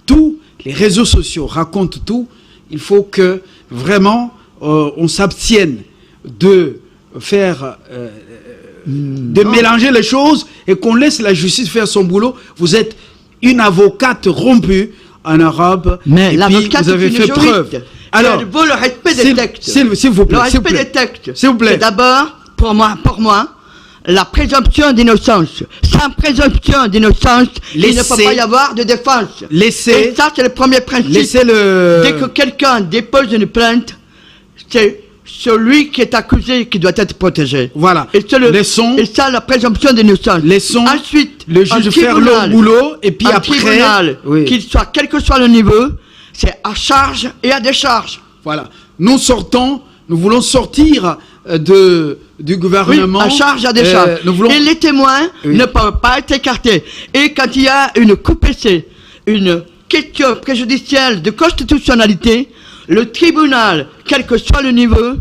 tout, les réseaux sociaux racontent tout. Il faut que vraiment on s'abstienne de faire de mélanger les choses et qu'on laisse la justice faire son boulot. Vous êtes une avocate rompue en Europe. Mais et l'avocate, vous avez c'est une fait juriste. preuve. Alors, il vaut le respect des textes. s'il vous plaît. Le s'il vous respect plaît. des textes. S'il vous plaît. C'est d'abord, pour moi, la présomption d'innocence. Sans présomption d'innocence, il ne peut pas y avoir de défense. Et ça, c'est le premier principe. Dès que quelqu'un dépose une plainte, c'est celui qui est accusé qui doit être protégé. Voilà. Et ça, la présomption d'innocence. Ensuite, le juge faire le boulot et puis après, tribunal, qu'il soit, quel que soit le niveau, c'est à charge et à décharge. Voilà. Nous voulons sortir du gouvernement. Oui, à charge, à décharge. Et les témoins ne peuvent pas être écartés. Et quand il y a une QPC, une question préjudicielle de constitutionnalité, le tribunal, quel que soit le niveau,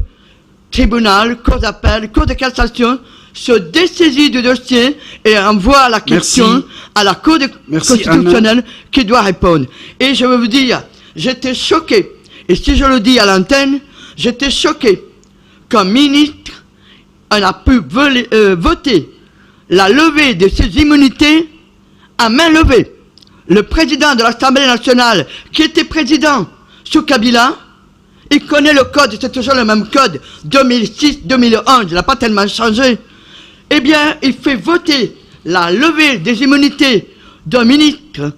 tribunal, cour d'appel, cour de cassation, se dessaisit du dossier et envoie la question à la cour constitutionnelle qui doit répondre. Et je veux vous dire, j'étais choqué, et si je le dis à l'antenne, j'étais choqué qu'un ministre a pu voter la levée de ses immunités à main levée. Le président de l'Assemblée nationale, qui était président sous Kabila, il connaît le code, c'est toujours le même code, 2006-2011, il n'a pas tellement changé. Eh bien, il fait voter la levée des immunités d'un ministre,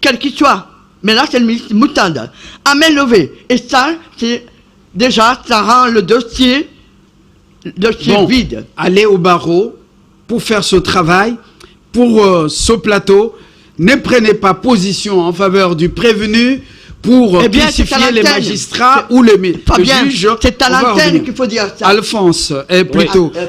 quel qu'il soit, mais là c'est le ministre Moutanda, à main levée. Et ça, c'est déjà, ça rend le dossier vide. Allez au barreau pour faire ce travail, pour ce plateau. Ne prenez pas position en faveur du prévenu pour crucifier les magistrats ou le juge. C'est à l'antenne qu'il faut dire ça. Alphonse,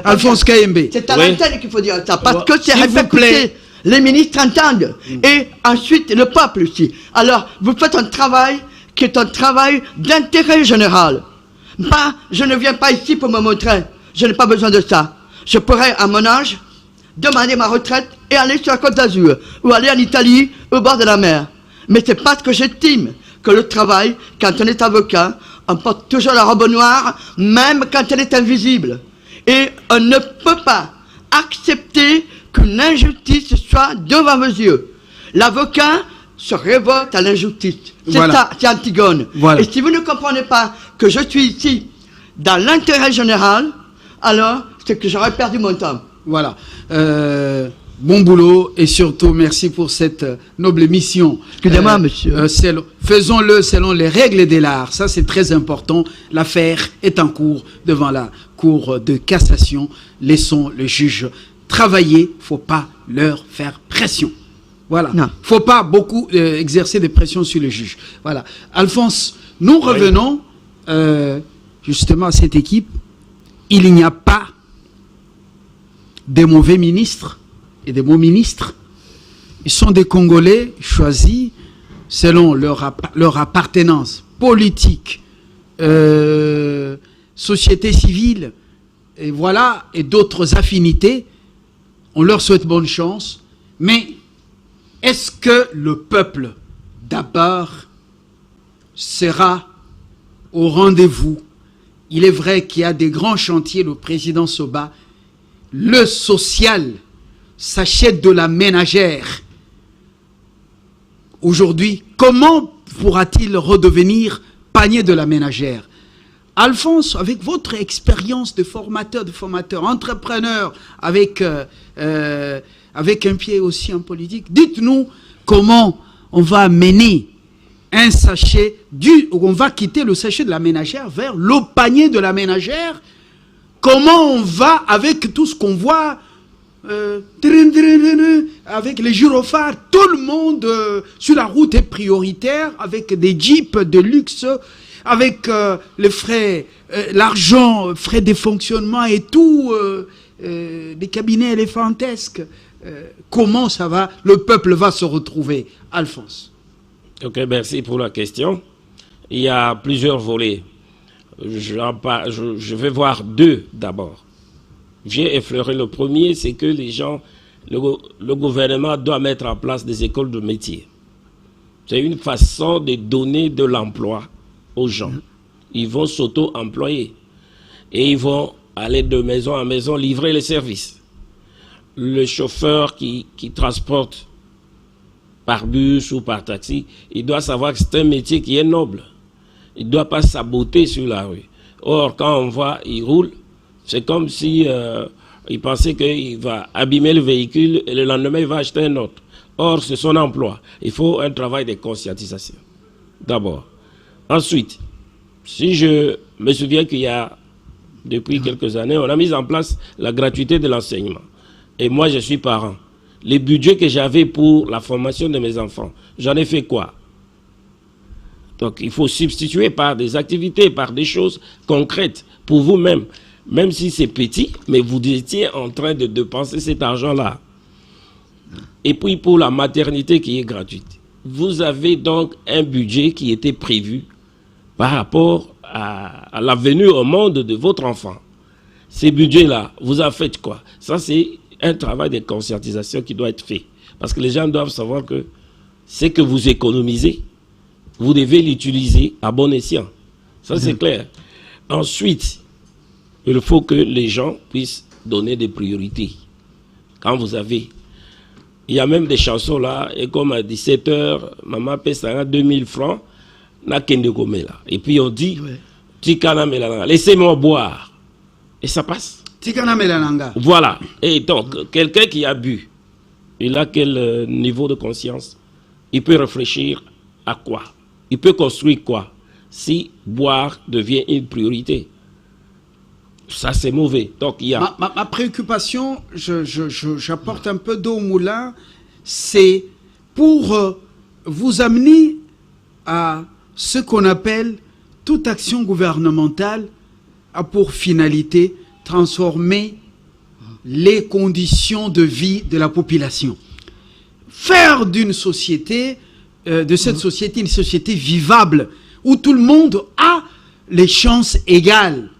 Alphonse Kayembe. C'est à l'antenne qu'il faut dire ça, parce que c'est répercuté. Les ministres entendent. Et ensuite, le peuple aussi. Alors, vous faites un travail qui est un travail d'intérêt général. Je ne viens pas ici pour me montrer. Je n'ai pas besoin de ça. Je pourrais, à mon âge, demander ma retraite et aller sur la Côte d'Azur, ou aller en Italie, au bord de la mer. Mais c'est parce que j'estime que le travail, quand on est avocat, on porte toujours la robe noire, même quand elle est invisible. Et on ne peut pas accepter qu'une injustice soit devant vos yeux. L'avocat se révolte à l'injustice. C'est ça, c'est Antigone. Voilà. Et si vous ne comprenez pas que je suis ici dans l'intérêt général, alors c'est que j'aurais perdu mon temps. Voilà. Bon boulot et surtout merci pour cette noble mission. Excusez-moi, monsieur. Faisons-le selon les règles de l'art. Ça, c'est très important. L'affaire est en cours devant la Cour de cassation. Laissons le juge travailler. Il ne faut pas leur faire pression. Voilà. Il ne faut pas beaucoup exercer de pression sur le juge. Voilà. Alphonse, nous revenons justement à cette équipe. Il n'y a pas des mauvais ministres et des bons ministres. Ils sont des Congolais choisis selon leur appartenance politique, société civile, et voilà, et d'autres affinités. On leur souhaite bonne chance. Mais est-ce que le peuple, d'abord, sera au rendez-vous? Il est vrai qu'il y a des grands chantiers, le président Soba. Le social s'achète de la ménagère. Aujourd'hui, comment pourra-t-il redevenir panier de la ménagère? Alphonse, avec votre expérience de formateur, entrepreneur, avec un pied aussi en politique, dites-nous comment on va mener un sachet, on va quitter le sachet de la ménagère vers le panier de la ménagère. Comment on va avec tout ce qu'on voit, avec les gyrophares, tout le monde sur la route est prioritaire, avec des jeeps de luxe, avec les frais, l'argent, frais de fonctionnement et tout, des cabinets éléphantesques. Comment ça va? Le peuple va se retrouver, Alphonse. Ok, merci pour la question. Il y a plusieurs volets. Je vais voir deux d'abord. J'ai effleuré le premier, c'est que les gens, le gouvernement doit mettre en place des écoles de métier. C'est une façon de donner de l'emploi aux gens. Ils vont s'auto-employer et ils vont aller de maison en maison livrer les services. le chauffeur qui transporte par bus ou par taxi, il doit savoir que c'est un métier qui est noble. Il ne doit pas saboter sur la rue. Or, quand on voit, il roule, c'est comme si il pensait qu'il va abîmer le véhicule et le lendemain, il va acheter un autre. Or, c'est son emploi. Il faut un travail de conscientisation, d'abord. Ensuite, si je me souviens qu'il y a, depuis quelques années, on a mis en place la gratuité de l'enseignement. Et moi, je suis parent. Les budgets que j'avais pour la formation de mes enfants, j'en ai fait quoi? Donc, il faut substituer par des activités, par des choses concrètes pour vous-même. Même si c'est petit, mais vous étiez en train de dépenser cet argent-là. Et puis, pour la maternité qui est gratuite, vous avez donc un budget qui était prévu par rapport à la venue au monde de votre enfant. Ces budgets-là, vous en faites quoi? Ça, c'est un travail de conscientisation qui doit être fait. Parce que les gens doivent savoir que ce que vous économisez, vous devez l'utiliser à bon escient. Ça, c'est clair. Ensuite, il faut que les gens puissent donner des priorités. Quand vous avez... Il y a même des chansons là, et comme à 17h, maman paie ça 2000 francs, n'a qu'un gomme là. Et puis on dit, Tikana Melananga, laissez-moi boire. Et ça passe. Tikana Melananga. Voilà. Et donc, quelqu'un qui a bu, il a quel niveau de conscience? Il peut réfléchir à quoi? Il peut construire quoi? Si boire devient une priorité. Ça, c'est mauvais. Donc, il y a... ma préoccupation, j'apporte un peu d'eau au moulin, c'est pour vous amener à ce qu'on appelle toute action gouvernementale a pour finalité transformer les conditions de vie de la population. Faire d'une société, de cette société, une société vivable, où tout le monde a les chances égales.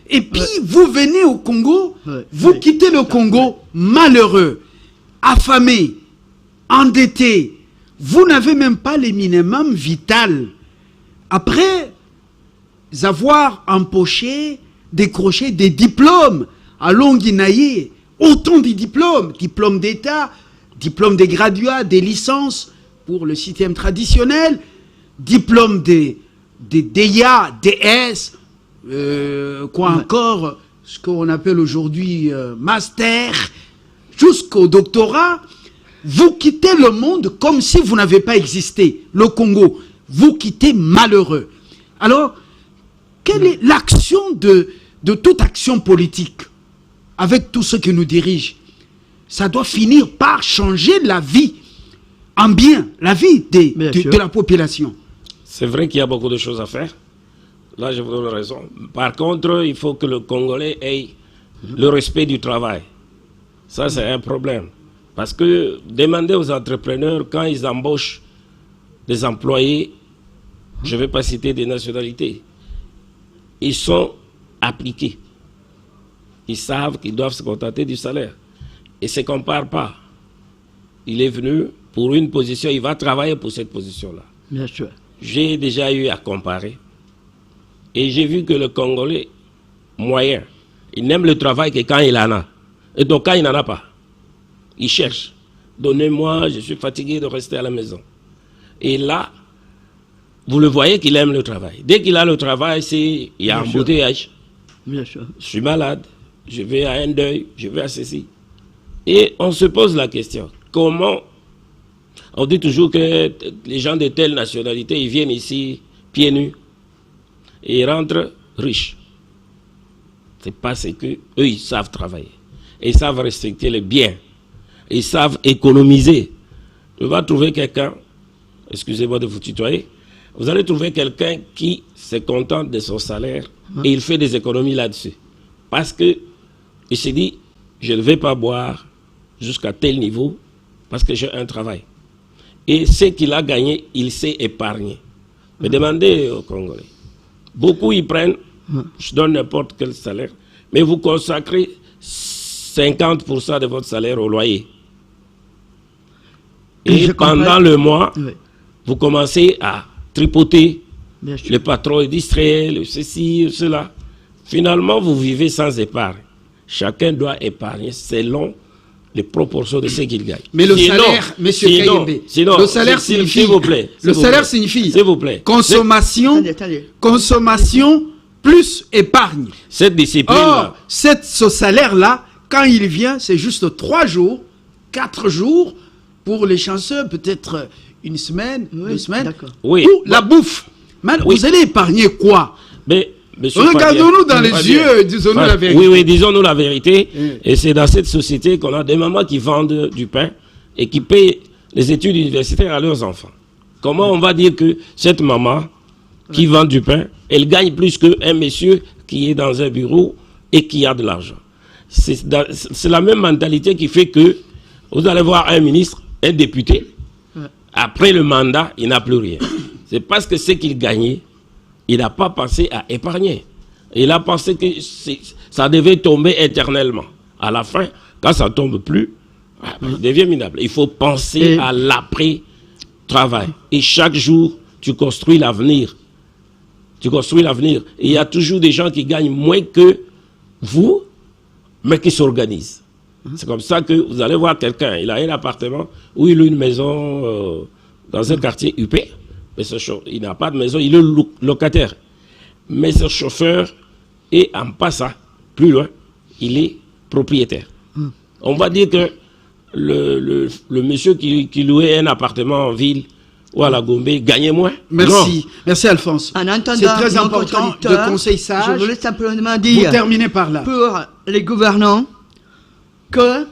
Et puis, vous venez au Congo, vous quittez le Congo malheureux, affamé, endetté. Vous n'avez même pas les minimums vital. Après avoir empoché, décroché des diplômes à Longinaï, autant de diplômes, diplômes d'État, diplômes des graduats, des licences pour le système traditionnel, diplômes des DIA, DS, encore, ce qu'on appelle aujourd'hui master, jusqu'au doctorat. Vous quittez le monde comme si vous n'avez pas existé. Le Congo, vous quittez malheureux. Alors, quelle est l'action de toute action politique avec tout ce qui nous dirige? Ça doit finir par changer la vie en bien, la vie de la population. C'est vrai qu'il y a beaucoup de choses à faire. Là, je vous donne raison. Par contre, il faut que le Congolais ait le respect du travail. Ça, c'est un problème. Parce que demandez aux entrepreneurs, quand ils embauchent des employés, je ne vais pas citer des nationalités, ils sont appliqués. Ils savent qu'ils doivent se contenter du salaire. Et ne se compare pas. Il est venu pour une position, il va travailler pour cette position-là. Bien sûr. J'ai déjà eu à comparer. Et j'ai vu que le Congolais moyen, il n'aime le travail que quand il en a. Et donc quand il n'en a pas, il cherche. Donnez-moi, je suis fatigué de rester à la maison. Et là, vous le voyez qu'il aime le travail. Dès qu'il a le travail, il y a un embouteillage. Bien sûr. Je suis malade, je vais à un deuil, je vais à ceci. Et on se pose la question, comment... On dit toujours que les gens de telle nationalité, ils viennent ici pieds nus et ils rentrent riches. C'est parce que eux, ils savent travailler. Et ils savent respecter les biens. Ils savent économiser. On va trouver quelqu'un, excusez-moi de vous tutoyer, vous allez trouver quelqu'un qui se contente de son salaire et il fait des économies là-dessus. Parce qu'il se dit, je ne vais pas boire jusqu'à tel niveau parce que j'ai un travail. Et ce qu'il a gagné, il sait épargner. Mais demandez aux Congolais. Beaucoup y prennent, je donne n'importe quel salaire, mais vous consacrez 50% de votre salaire au loyer. Et pendant le mois, vous commencez à tripoter. Le patron est distrait, le ceci, cela. Finalement, vous vivez sans épargne. Chacun doit épargner selon les proportions de ce qu'il gagne. Mais le salaire, monsieur Kayembe, le salaire signifie, s'il vous plaît, le salaire signifie, s'il vous plaît, consommation, consommation plus épargne. Cette discipline. Or, ce salaire-là, quand il vient, c'est juste 3 jours, 4 jours pour les chanceux, peut-être une semaine, 2 semaines. Oui. Ou la bouffe. Mais vous allez épargner quoi? Mais regardons-nous dans les yeux, disons-nous la vérité. Oui, disons-nous la vérité. Et c'est dans cette société qu'on a des mamans qui vendent du pain et qui payent les études universitaires à leurs enfants. Comment on va dire que cette maman qui vend du pain, elle gagne plus qu'un monsieur qui est dans un bureau et qui a de l'argent? C'est la même mentalité qui fait que vous allez voir un ministre, un député, après le mandat, il n'a plus rien. C'est parce que ce qu'il gagnait, il n'a pas pensé à épargner. Il a pensé que ça devait tomber éternellement. À la fin, quand ça ne tombe plus, il devient minable. Il faut penser à l'après-travail. Et chaque jour, tu construis l'avenir. Tu construis l'avenir. Et il y a toujours des gens qui gagnent moins que vous, mais qui s'organisent. C'est comme ça que vous allez voir quelqu'un, il a un appartement ou il a une maison dans un quartier UP. Mais il n'a pas de maison, il est locataire. Mais ce chauffeur est en passant plus loin, il est propriétaire. On va dire que le monsieur qui louait un appartement en ville ou à la Gombe gagnait moins. Merci, merci Alphonse. C'est très important de conseil sage. Je voulais simplement dire, vous terminez par là, pour les gouvernants, que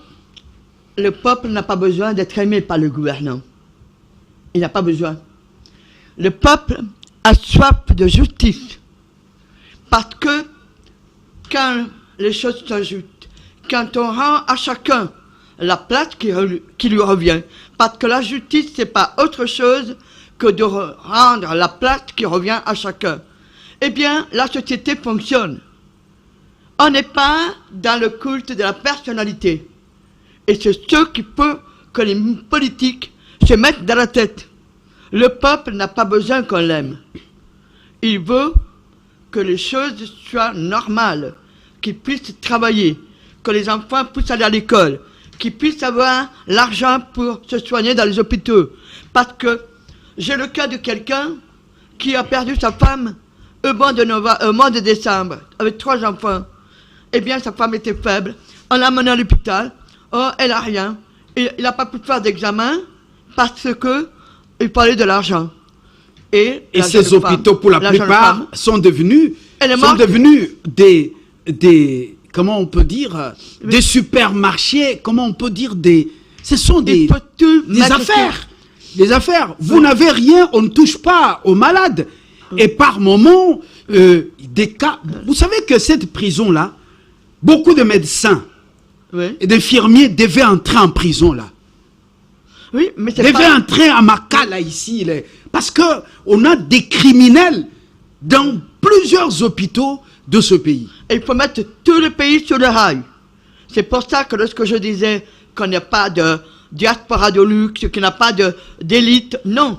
le peuple n'a pas besoin d'être aimé par le gouvernant. Il n'a pas besoin. Le peuple a soif de justice. Parce que quand les choses s'ajoutent, quand on rend à chacun la place qui lui revient, parce que la justice, c'est pas autre chose que de rendre la place qui revient à chacun, eh bien, la société fonctionne. On n'est pas dans le culte de la personnalité. Et c'est ce qui peut que les politiques se mettent dans la tête. Le peuple n'a pas besoin qu'on l'aime. Il veut que les choses soient normales, qu'ils puissent travailler, que les enfants puissent aller à l'école, qu'ils puissent avoir l'argent pour se soigner dans les hôpitaux. Parce que j'ai le cas de quelqu'un qui a perdu sa femme au mois de décembre, avec 3 enfants. Eh bien, sa femme était faible. On l'a amenée à l'hôpital. Oh, elle n'a rien. Il n'a pas pu faire d'examen parce que il parlait de l'argent. Et ces hôpitaux, pour la plupart, sont devenus des comment on peut dire, des supermarchés, comment on peut dire ce sont des affaires. Des affaires. Vous n'avez rien, on ne touche pas aux malades. Et par moments, des cas. Vous savez que cette prison-là, beaucoup de médecins et d'infirmiers devaient entrer en prison là. Oui, mais c'est devaient entrer à Makala ici. Parce qu'on a des criminels dans plusieurs hôpitaux de ce pays. Et il faut mettre tout le pays sur le rail. C'est pour ça que lorsque je disais qu'on n'a pas de diaspora de luxe, qu'il n'y a pas d'élite, non.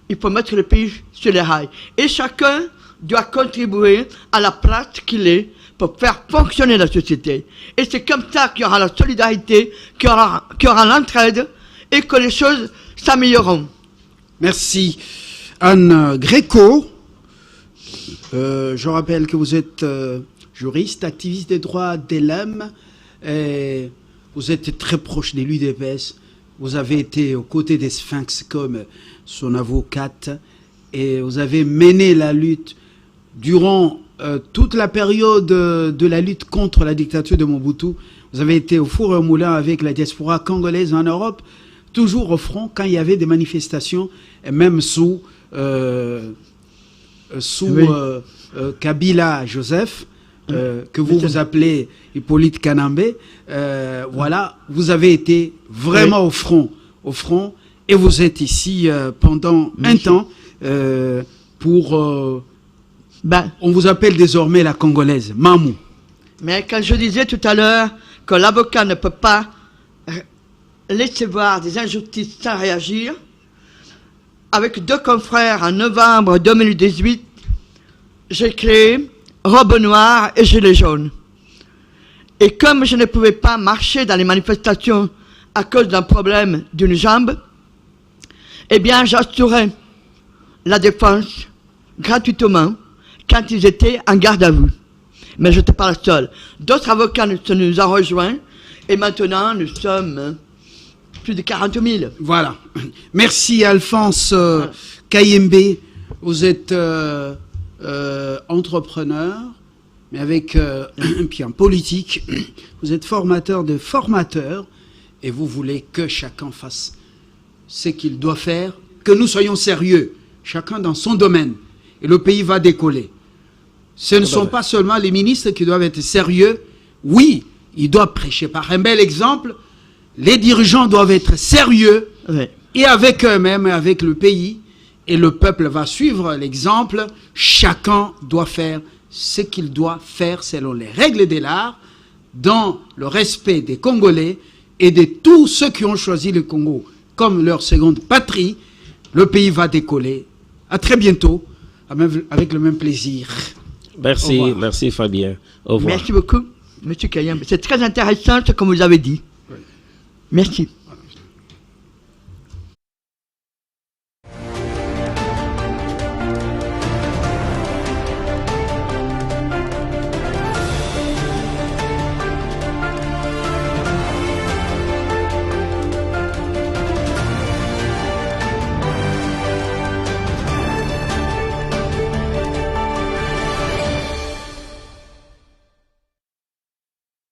Il faut mettre le pays sur le rail. Et chacun doit contribuer à la place qu'il est pour faire fonctionner la société. Et c'est comme ça qu'il y aura la solidarité, qu'il y aura l'entraide et que les choses s'amélioreront. Merci. Anne Gréco, je rappelle que vous êtes juriste, activiste des droits de l'homme, et vous êtes très proche de l'UDPS. Vous avez été aux côtés des Sphinx comme son avocate et vous avez mené la lutte durant toute la période de la lutte contre la dictature de Mobutu. Vous avez été au four et au moulin avec la diaspora congolaise en Europe, toujours au front quand il y avait des manifestations, et même sous Kabila Joseph, que vous appelez Hippolyte Kanambe. Voilà, vous avez été vraiment au front, et vous êtes ici pendant un temps pour... on vous appelle désormais la Congolaise, Mamou. Mais quand je disais tout à l'heure que l'avocat ne peut pas laisser voir des injustices sans réagir, avec 2 confrères en novembre 2018, j'ai créé Robe Noire et Gilets jaunes. Et comme je ne pouvais pas marcher dans les manifestations à cause d'un problème d'une jambe, eh bien, j'assurais la défense gratuitement quand ils étaient en garde à vue. Mais je n'étais pas la seule. D'autres avocats nous ont rejoints et maintenant nous sommes plus de 40 000. Voilà. Merci Alphonse Kayembe. Vous êtes entrepreneur, mais avec un pied en politique. Vous êtes formateur de formateurs et vous voulez que chacun fasse ce qu'il doit faire, que nous soyons sérieux, chacun dans son domaine, et le pays va décoller. Ce ne sont pas seulement les ministres qui doivent être sérieux. Oui, ils doivent prêcher par un bel exemple. Les dirigeants doivent être sérieux, et avec eux-mêmes, et avec le pays, et le peuple va suivre l'exemple. Chacun doit faire ce qu'il doit faire selon les règles de l'art, dans le respect des Congolais et de tous ceux qui ont choisi le Congo comme leur seconde patrie. Le pays va décoller. À très bientôt, avec le même plaisir. Merci, merci Fabien. Au revoir. Merci beaucoup, M. Kayembe. C'est très intéressant ce que vous avez dit. Merci.